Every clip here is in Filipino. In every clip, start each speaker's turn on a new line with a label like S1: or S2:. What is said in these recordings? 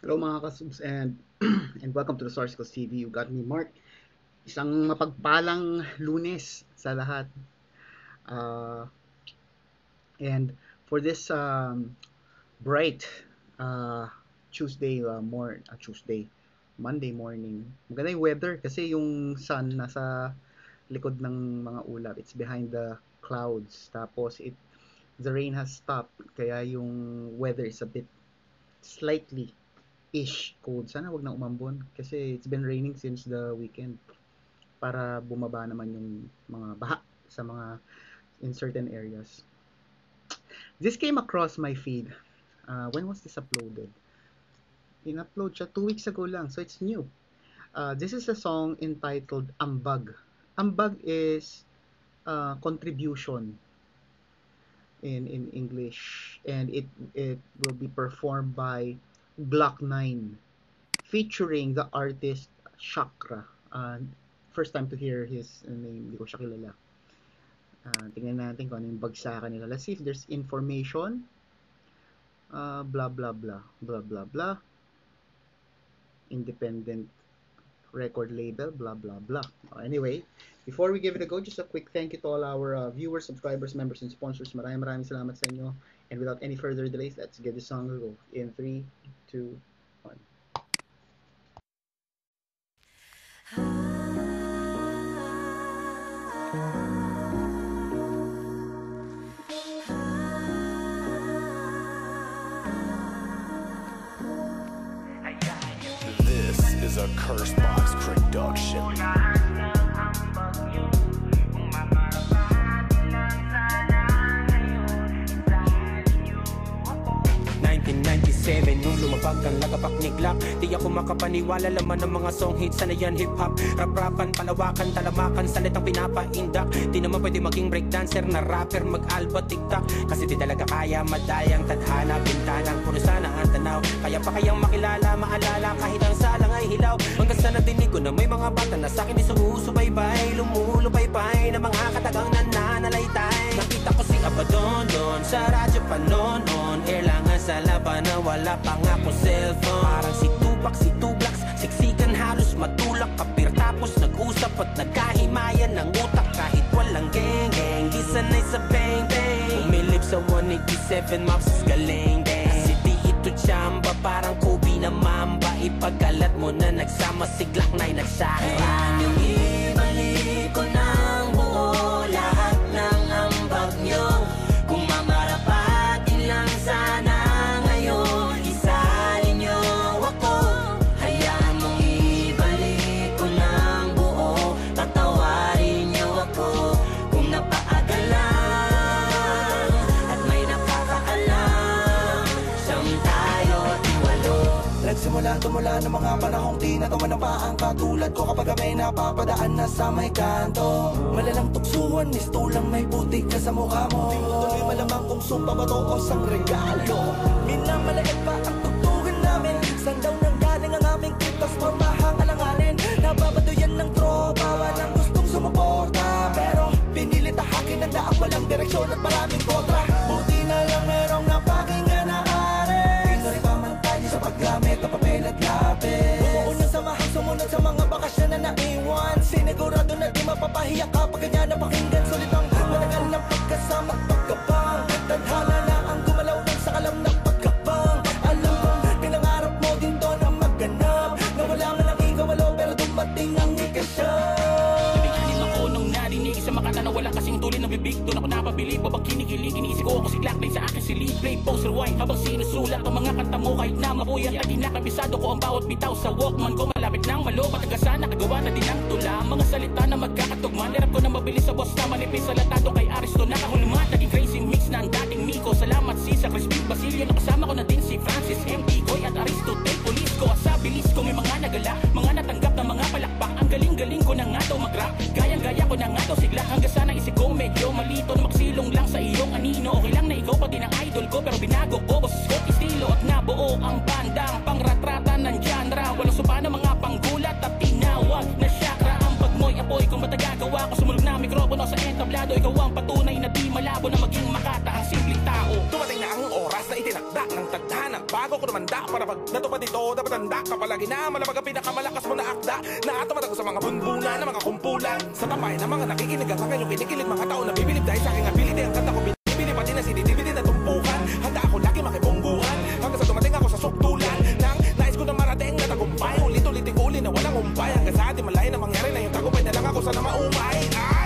S1: Hello mga kasubs and and welcome to the Sourcicles TV. You got me, Mark. Isang mapagpalang Lunes sa lahat. Uh, and for this bright Tuesday Monday morning. Maganda yung weather kasi yung sun nasa likod ng mga ulap. It's behind the clouds. Tapos the rain has stopped kaya yung weather is a bit slightly ish cold. Sana wag na umambon kasi it's been raining since the weekend para bumaba naman yung mga baha sa mga in certain areas. This came across my feed. When was this uploaded? In-upload siya 2 weeks ago lang, so it's new. This is a song entitled Ambag. Ambag is contribution in English, and it will be performed by Glock 9 featuring the artist Chakra. First time to hear his name, hindi ko siya kilala. Tingnan natin kung ano yung bagsakan nila. Let's see if there's information. Blah blah blah blah blah blah. Independent record label, blah blah blah. Anyway, before we give it a go, just a quick thank you to all our viewers, subscribers, members, and sponsors. Maraming salamat sa inyo. And without any further delays, let's get this song to go. In 3, 2, 1.
S2: This is a Cursebox production.
S3: 1997 nung lumabag ang lagapak ni Glock, di ako makapaniwala, laman ng mga song hits, sana yan hip-hop. Rap-rapan, palawakan, talamakan, salitang pinapaindak. Di naman pwede maging breakdancer na rapper, mag-alba, tiktak. Kasi di talaga kaya madayang tadhana, bintanang puro sana ang tanaw. Kaya pa kayang makilala, maalala, kahit ang salang ay hilaw. Hanggang sa nadinig ko na may mga bata na sa'kin ay sumusubaybay, lumulupay-pay na mga katagang nananalaytay. Nakita ko si Abaddon doon sa radyo pa noon, Erlangan sa laban na wala pang ako cellphone. Parang si Tupac, si Tuglax, siksikan halos matulak kapir. Tapos nag-usap at nagkahimayan ng utak kahit walang geng-geng. Di sanay sa bang-bang, umilip sa 187 maps galing-deng. Kasi di ito chamba, parang Kobe na Mamba. Ipagalat mo na nagsama si Glock 9 at Chakra. Ayan yung ibalik ko ng buo lahat ng ambag nyo. Kung mamarapatin lang sana ngayon, isalin nyo ako. Hayaan mong ibalik ko ng buo, tatawarin nyo ako. Kung napaagalan at may nakakaalam, siyam tayo at iwalo.
S4: Nagsimula tumula ng mga panahong di natawa ng paang katulad ko kapag may napapadaan na sa may kanto. Malalang tuksuhan, mistulang may putik ka sa mukha mo. Tuloy malamang kung sumpa ba to o sang regalo. Minamalagat pa ang tugtugan namin. San daw nang galing ang aming kitas, formahang alanganin. Nababadoyan ng tropa, walang gustong sumuporta. Pero pinilit ahakin ang daang walang direksyon at maraming kontra. Buti na lang merong napakinggan na ares. Ito rin pamantay sa paggamit ng papel at lapis. Bumuo ng samahang sumunod sa mga bakasyon na naiwan. Sinigurado na di mapapahiya kapag ganyan na pakinggan. Sulit ang matagal ng pagkasama at pagkabang. Tadhana na ang gumalaw ng sakalam ng pagkabang. Alam kong pinangarap mo din doon ang magganap. Nawala man ang ikawalo pero dumating ang ikasyam.
S5: Pinanim ako nung narinig sa makata na wala kasing tuloy ng bibig. Doon ako napabili, babang kinikilig. Iniisip ko ako si Glock 9 sa akin silid. Play, poster, wine, habang sinusulat ang mga kanta mo kahit na mapuyat. At kinakabisado ko ang bawat bitaw sa Walkman ko. Malapit ng malo, matagasan, nakagawa na din ang tula. Mga salita na magkakatugma. Nirap ko na mabilis sa boss na manipis. Salatado kay Aristo, nakahulumat. Naging crazy mix na ang dating Miko. Salamat si sa Crispy Basilio. Nakasama ko na din si Francis M. Koy at Aristotle. Police ko at sa bilis ko may mga nagala. Mga natanggap na mga palakpak. Ang galing-galing ko na nga daw mag-rap. Gayang-gaya ko na nga daw sigla. Hanggang sana isip ko medyo malito na magsilong lang sa iyong anino. Okay lang na ikaw pati ng idol ko, pero binago ko boses ko estilo at nabuo ang bandang pangratrata ng genre. Walang supa na mga panggulat at tinawag na Chakra. Ang pagmoy apoy kung matagagawa ko, sumulog na mikropono sa entablado. Ikaw ang patunay na di malabo na maging makata ang simpleng tao.
S4: Dumating na ang oras na itinakda
S6: ng tagtana. Bago ko namanda para pag natupad dito, dapat handa ka palagi na malamag ang pinakamalakas mo na akda. Naatumatag ko sa mga bunbunan na mga kumpulan, sa tambay ng mga nakikinig ang aking kinikilig mga tao na bibilib dahil sa aking ability. Ang kanta ko binibili pati na CDTV na tumpukan. Handa ako lagi makibungguhan hanggang sa dumating ako sa suktulan nang nais ko na marating na tagumpay. Ulit-ulitin ko uli na walang umpay hanggang sa ating malay na mangyari na yung tagumpay na lang ako sana maumay.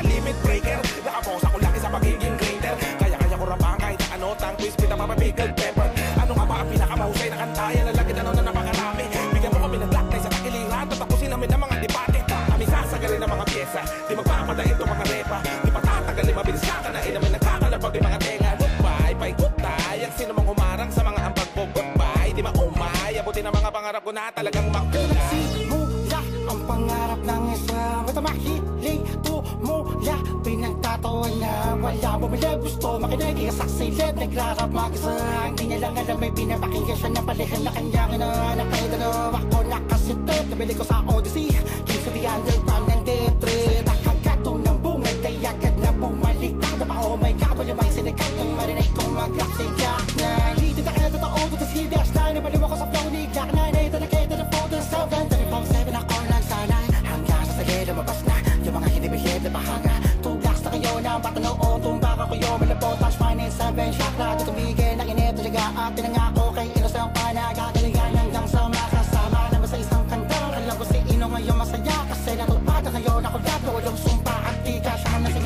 S6: Limit breaker, nakapokus ako lagi sa pagiging greater. Kaya ko rapang kahit na ano, tang twist, pita papapickled pepper. Ano nga ba ang pinakamahusay na kantayan na lagi tanong na napakarami? Bigyan mo kami ng blacknay sa takiliran, tatapusin namin ang mga debate. Kami sasagalin ng mga pyesa, di magpapadain to mga repa. Di patatagalin, mabilis kakanain namin nagkakalapag yung mga tenga. Goodbye, pay kutay, ang sino mang humarang sa mga ambag ko. Goodbye, di maumay, abutin ang mga pangarap ko na talagang makulay.
S4: Simula ang pangarap ng isa, basta mahiling tumula. Pinagtatawan niya, wala bumili, gusto makinig, ikasaksilid. Nagrarap mag-isa, hindi niya lang alam may pinapakinggan siya na palihan na kanyang inaanak. Kaya dalawa ako nakasitip, nabili ko sa Odyssey, Kings of the Underground ng Deep Threat. Nakagato ng bungad, ay agad na bumalik. Tada pa, oh my God, wala may sinikat ng marinig kong mag-rap sa Jack na hindi na kaya totoo, to the C-Dash line. Nabaliw ako sa flow ni Jack na ito na kita na photo 7, 34-7 ako lang sana. Hanggang sa sagay, lumabas na yung mga hindi bihib na bahanga. Tugas na kayo na patanoon, tumba ka kayo malabot, touch fine in 7 chakra. Tutumigin ang inip na liga at pinangako kay inosang panagagalingan hanggang sa makasama naman sa isang kanta. Alam ko si Ino ngayon masaya kasi natupad na kayo na kulat na walang sumpa at di ka siya na si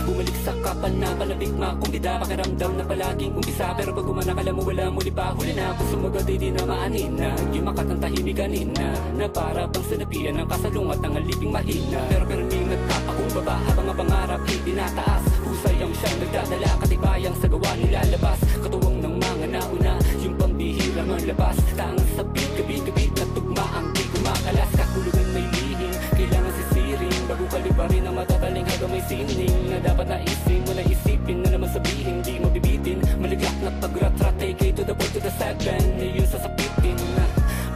S3: bumalik sa kapal na palabik makumbida. Pakiramdam na palaging umpisa, pero pag umanak alam mo wala muli pa. Huli na kung sumagad di na maanin na yung makatantahimik kanina na para bang sanapian ng kasalungat ng aliping mahina. Pero may nagpapakumbaba habang ang pangarap ay tinataas. Husay ang siyang nagdadala, katibayang sa gawa nilalabas. Katuwang ng mga nauna, yung pambihirang ang labas. Tangang sabit, gabi-gabi na tugma ang di kumakalas. Kakulugan may lihing, kailangan sisiring bago kalibarin ang matataling hanggang may sining na dapat naisin mo na isipin na naman sabihin di mo bibitin. Maligak na pag-rat-rat, take it to the point to the sideline. Ngayon sasapitin na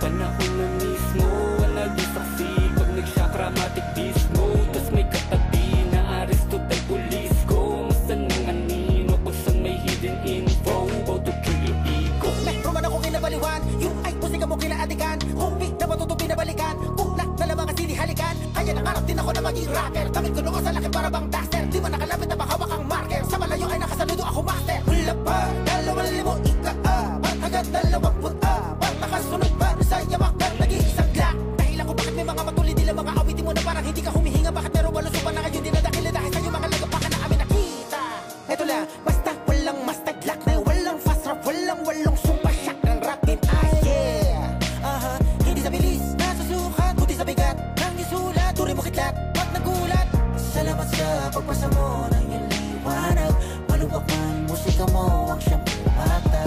S3: panahon na mismo ang nag-isaksi pag nag-chakramatic beast mode. Tas may katabi na Aristotle police ko, masan ng anino kung saan may hidden info about to kill your ego.
S4: Metro man ako kinabaliwan, yung ay musika mo kinaadikan. Humpi na matutupi na balikan, kulak na lamang kasi halikan. Kaya nangarap din ako na maging rapper, gamit ko noon sa laki para bang duster. Di man nakalapit na makawak ang marker, sa malayo ay nakasaludo ako master. Hula pa, 2,000 ika-apat, hanggang 24. Nakasunod pa sa yamak na nag-iisang glak. Dahilan ko bakit may mga matulid nila mga awitin mo na parang hindi ka humihinga. Bakit meron walusupan na ngayon dinadakila dahil sa'yo mga lagapakan na amin nakita. Eto lang, basta walang mustard lock na walang fast rap, walang sumpa shock ng rap din. Yeah, hindi sa bilis, nasa sukat, kundi sa bigat ng isulat, turi mo kitlat, pag nagulat. Salamat sa pagpasa mo ng iyong liwanag, malubak man musika mo ang siyang pumata.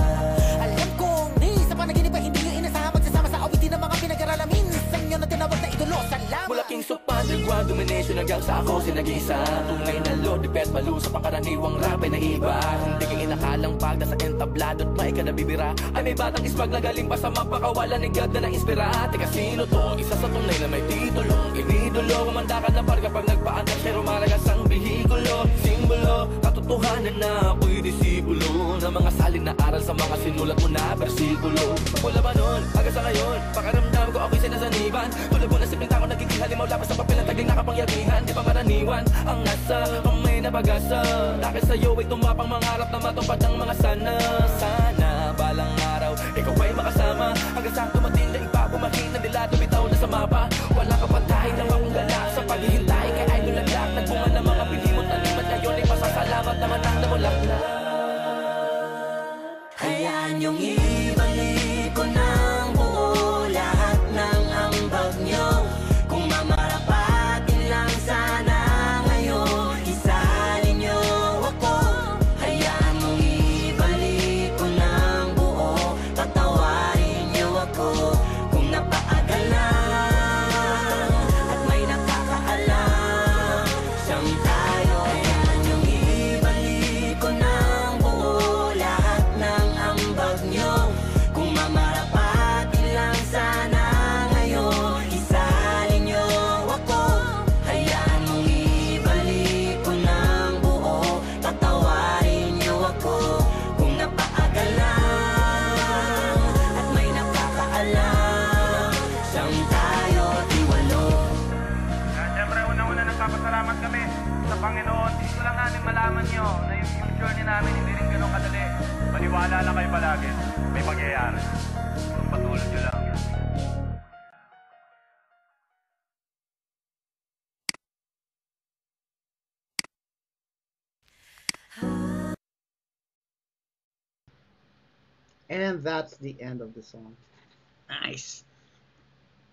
S4: Alam kong ni sa panaginip ay hindi nyo inasahan magsasama sa awitin ng mga pinag-aralamin. Sa inyo na tinawag na idolo, salamat.
S3: Mula Kings of Underground domination hanggang sa ako sinag-isa. Tunay na Lord, depet malu sa pangkaraniwang rap ay naiba. Hindi kang inakalang pagda sa entablado at may ka nabibira. Ay may batang ismag na galing pa sa mapakawalan ni God na na-inspira. Teka sino to? Isa sa tunay na may titulong inidolo. Kumanda ka na par kapag nagpaandak siya rumalagas ang bihikulo. Simbolo, katotohanan na ako'y disipulo ng mga salin na aral sa mga sinulat mo na bersikulo. Mula ba nun, hanggang sa ngayon, pakaramdam ko ako'y sinasaniban. Tulad mo na simpleng tao nagiging halimaw lapas sa papel na tagling nakapangyarihan. Di pa maraniwan ang nasa, ang may nabagasa. Dahil sa'yo ay tumapang mangarap na matupad ang mga sana. Sana balang araw, ikaw ay makasama. Hanggang sa tumating na iba, bumahina nila, tumitaw na sa mapa. Wala ka pantay na maunggala sa paghihintay kay idol na black. Nagbunga ng mga pilimot na limat ngayon ay pasasalamat naman ang namulak na.
S4: Hayaan yung ibalik ko ng buo lahat ng ambag nyo. Kung mamarapatin lang sana ngayon, isalin nyo ako. Hayaan mong ibalik ko ng buo, patawarin nyo ako. Kung napaagal na at may nakakaalam siyang tayo. Hayaan yung ibalik ko ng buo lahat ng ambag nyo.
S7: malaman nyo na yung journey namin hindi rin ganun kadali. Maniwala lang kayo palagi. May mangyayari. Pagpatuloy nyo lang.
S1: And that's the end of the song. Nice.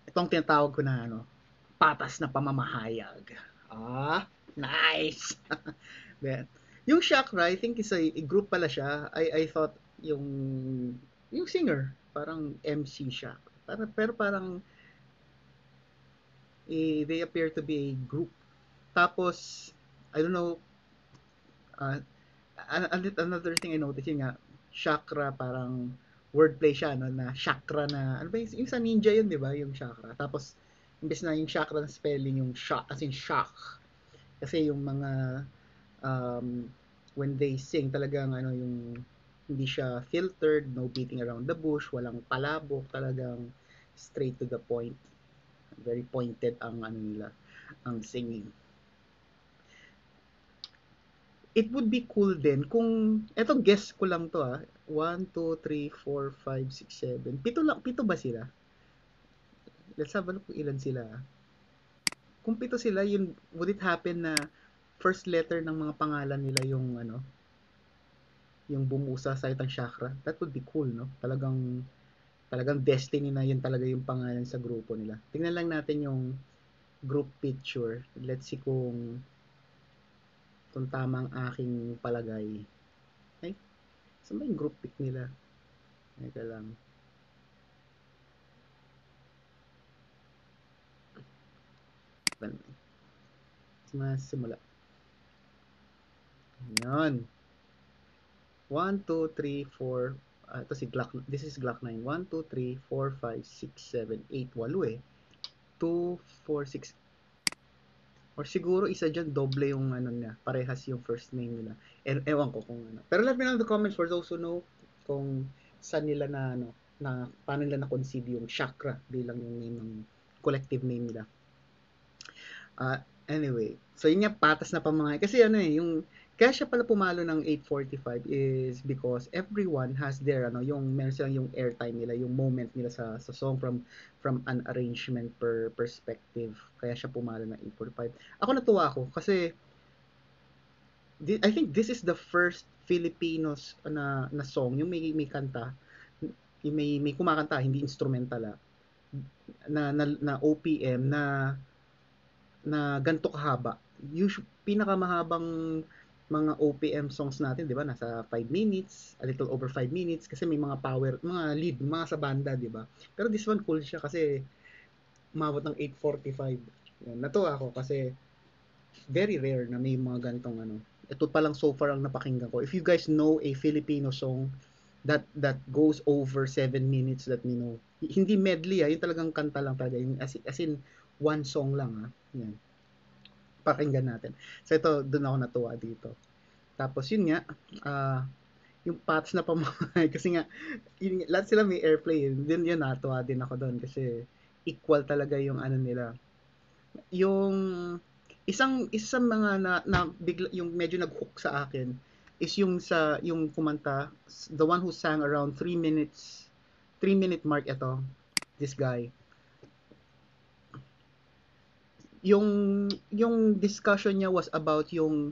S1: Itong tinatawag ko na patas na pamamahayag. Nice. Then, yung Chakra, I think is a group pala siya. I thought yung singer, parang MC siya. Pero parang they appear to be a group. Tapos, I don't know, another thing I noticed, yun nga, Chakra, parang wordplay siya, na chakra na, ano ba yung sa ninja yun, di ba, yung chakra. Tapos, imbes na yung chakra na spelling, yung shock, as in shock. Kasi yung mga, when they sing, talagang, yung, hindi siya filtered, no beating around the bush, walang palabok, talagang straight to the point. Very pointed ang, nila, ang singing. It would be cool din kung, eto guess ko lang to 1, 2, 3, 4, 5, 6, 7. Pito ba sila? Let's have a look kung ilan sila. Kung pito sila, yun, would it happen na first letter ng mga pangalan nila yung yung bumuo sa salitang Chakra? That would be cool, no? Talagang destiny na yun talaga yung pangalan sa grupo nila. Tingnan lang natin yung group picture. Let's see kung tama ang aking palagay. Ay, saan ba yung group pic nila? Eka lang. Simula. Yan. 1, 2, 3, 4. Ito si Glock. This is Glock 9. 1, 2, 3, 4, 5, 6, 7, 8. 8 eh. 2, 4, 6. Or siguro isa dyan, doble yung niya. Parehas yung first name nila. Ewan ko kung ano. Pero let me know in the comments for those who know kung saan nila na paano nila na-conceive yung Chakra bilang yung name ng collective name nila. Anyway, so yun nga, patas na pamangay. Kasi yung kaya siya pala pumalo ng 845 is because everyone has their yung meron silang yung airtime nila, yung moment nila sa song from an arrangement perspective. Kaya siya pumalo ng 845. Ako natuwa ako kasi I think this is the first Filipinos na song, yung may kanta, yung may kumakanta, hindi instrumental na OPM na ganito kahaba. Pinakamahabang mga OPM songs natin, 'di ba? Nasa 5 minutes, a little over 5 minutes kasi may mga power, mga lead, mga sa banda, 'di ba? Pero this one cool siya kasi umabot ng 845. Yan, natuwa ako kasi very rare na may mga ganitong Ito pa lang so far ang napakinggan ko. If you guys know a Filipino song that goes over 7 minutes, let me know. Hindi medley yung talagang kanta lang talaga, yung as in one song lang Yan. Pakinggan natin. So ito, doon ako natuwa dito. Tapos yun nga, yung patas na pamamahay, kasi nga, lahat sila may airplay. Din yun, natuwa din ako doon kasi equal talaga yung nila. Yung isang mga bigla, yung medyo nag-hook sa akin is yung kumanta, the one who sang around 3 minute mark ito, this guy. Yung discussion niya was about yung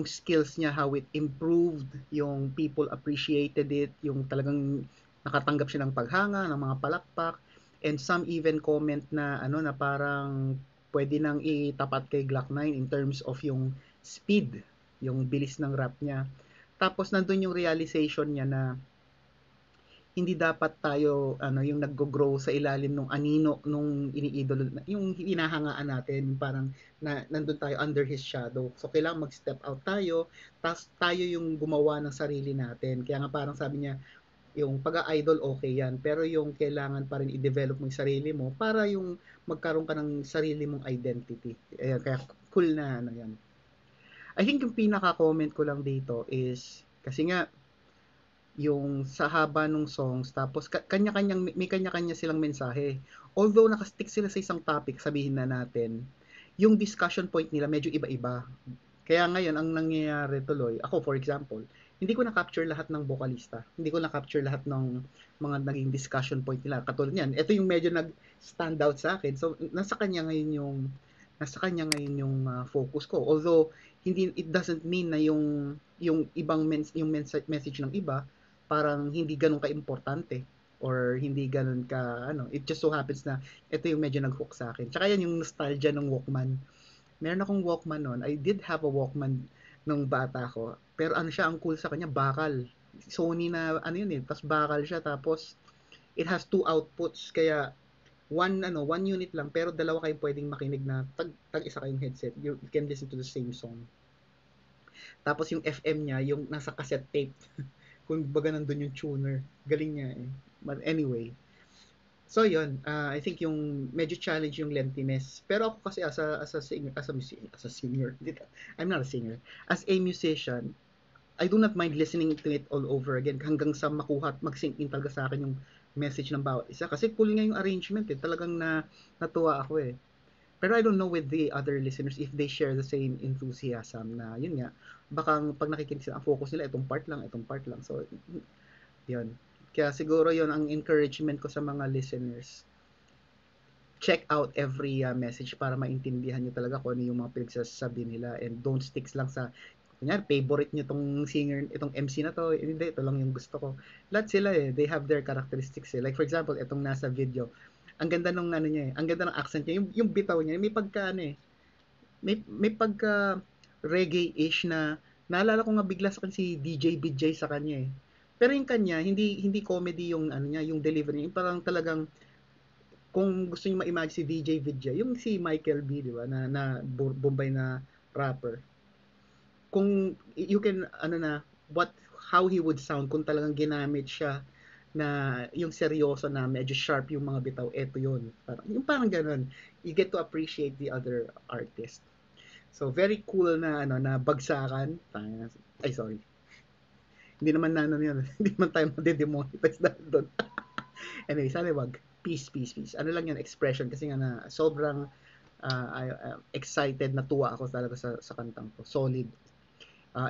S1: skills niya, how it improved, yung people appreciated it, yung talagang nakatanggap siya ng paghanga, ng mga palakpak, and some even comment na na parang pwede nang itapat kay Glock 9 in terms of yung speed, yung bilis ng rap niya. Tapos nandun yung realization niya na hindi dapat tayo yung naggo-grow sa ilalim ng anino nung iniidolo, yung hinahangaan natin, parang nandun tayo under his shadow. So kailangan mag-step out tayo, tas tayo yung gumawa ng sarili natin. Kaya nga parang sabi niya, yung pag-idol okay yan, pero yung kailangan pa rin i-develop mo yung sarili mo para yung magkaroon ka ng sarili mong identity. Kaya cool na yan. I think yung pinaka-comment ko lang dito is, kasi nga, yung sa haba ng songs, tapos may kanya-kanya silang mensahe. Although nakastick sila sa isang topic, sabihin na natin, yung discussion point nila medyo iba-iba. Kaya ngayon, ang nangyayari tuloy, ako for example, hindi ko na-capture lahat ng vocalista. Hindi ko na-capture lahat ng mga naging discussion point nila. Katulad niyan, ito yung medyo nag-stand out sa akin. So, nasa kanya ngayon yung focus ko. Although, it doesn't mean na yung ibang message ng iba, parang hindi ganun ka-importante or hindi ganun ka, it just so happens na ito yung medyo nag-hook sa akin. Tsaka yan yung nostalgia ng Walkman. Meron akong Walkman noon. I did have a Walkman nung bata ko. Pero ano siya, ang cool sa kanya, bakal. Sony na, yun tapos bakal siya, tapos it has 2 outputs, kaya one unit lang, pero dalawa kayong pwedeng makinig na tag-isa kayong headset. You can listen to the same song. Tapos yung FM niya, yung nasa cassette tape. Kung baga nandun yung tuner. Galing niya eh. But anyway, so yun, I think yung medyo challenge yung lengthiness. Pero ako kasi as a singer, I'm not a singer. As a musician, I do not mind listening to it all over again hanggang sa makuha at mag-sink in talaga sa akin yung message ng bawat isa. Kasi cool nga yung arrangement eh. Talagang natuwa ako eh. Pero I don't know with the other listeners if they share the same enthusiasm na yun nga. Baka pag nakikinig sila, ang focus nila itong part lang. So, yun. Kaya siguro yon ang encouragement ko sa mga listeners. Check out every message para maintindihan nyo talaga kung ano yung mga pinagsasabi nila, and don't stick lang sa kunyari, favorite nyo itong singer, itong MC na to, hindi, ito lang yung gusto ko. Lahat sila eh, they have their characteristics eh. Like for example, itong nasa video, ang ganda ng niya eh, ang ganda ng accent niya, yung bitaw niya, may pagka may pagka reggae-ish na, naalala ko nga bigla sa kanya si DJ BJ sa kanya eh. Pero yung kanya, hindi comedy yung niya, yung delivery, yung parang talagang kung gusto niyo ma-imagine si DJ Vidya, yung si Michael B, di ba, na Bombay na rapper. Kung you can how he would sound kung talagang ginamit siya na yung seryoso na medyo sharp yung mga bitaw, eto yun. Parang ganun. You get to appreciate the other artist. So very cool na na bagsakan. Ay sorry. Hindi naman yun. Hindi naman tayo made-demonetize dahil doon. Anyway, sana wag. Peace. Ano lang yun, expression. Kasi nga na sobrang excited, natuwa ako talaga sa kantang ko. Solid.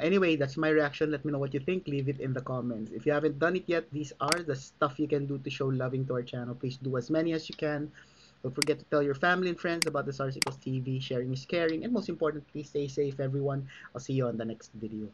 S1: Anyway, that's my reaction. Let me know what you think. Leave it in the comments. If you haven't done it yet, these are the stuff you can do to show loving to our channel. Please do as many as you can. Don't forget to tell your family and friends about the Stars Equals TV. Sharing is caring. And most importantly, stay safe, everyone. I'll see you on the next video.